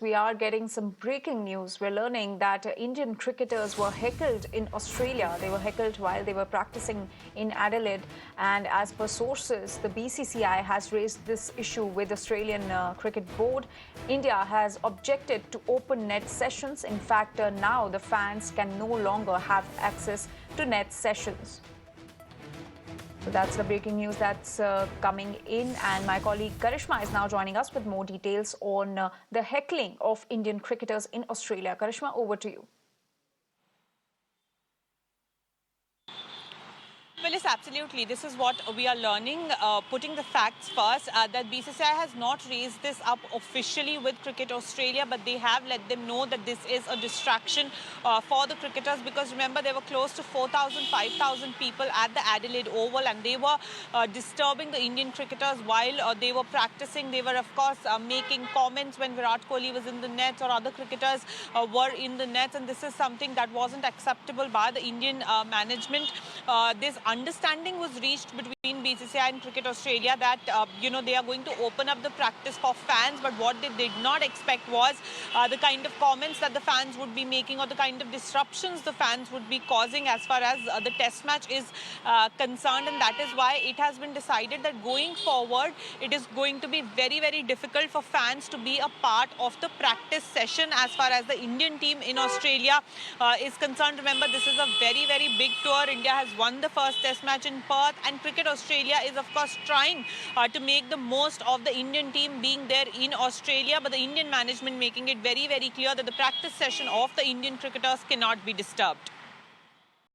We are getting some breaking news. We're learning that Indian cricketers were heckled in Australia. They were heckled while they were practicing in Adelaide. And as per sources, the BCCI has raised this issue with Australian Cricket Board. India has objected to open net sessions. In fact, now the fans can no longer have access to net sessions. So that's the breaking news that's coming in, and my colleague Karishma is now joining us with more details on the heckling of Indian cricketers in Australia. Karishma, over to you. Well, yes, absolutely. This is what we are learning, putting the facts first, that BCCI has not raised this up officially with Cricket Australia, but they have let them know that this is a distraction for the cricketers, because remember, there were close to 4,000, 5,000 people at the Adelaide Oval, and they were disturbing the Indian cricketers while they were practicing. They were, of course, making comments when Virat Kohli was in the nets or other cricketers were in the nets, and this is something that wasn't acceptable by the Indian management. This understanding was reached between BCCI and Cricket Australia that, they are going to open up the practice for fans, but what they did not expect was the kind of comments that the fans would be making, or the kind of disruptions the fans would be causing as far as the test match is concerned. And that is why it has been decided that going forward, it is going to be very, very difficult for fans to be a part of the practice session as far as the Indian team in Australia is concerned. Remember, this is a very, very big tour. India has won the first test match in Perth, and Cricket Australia is, of course, trying to make the most of the Indian team being there in Australia, but the Indian management making it very, very clear that the practice session of the Indian cricketers cannot be disturbed.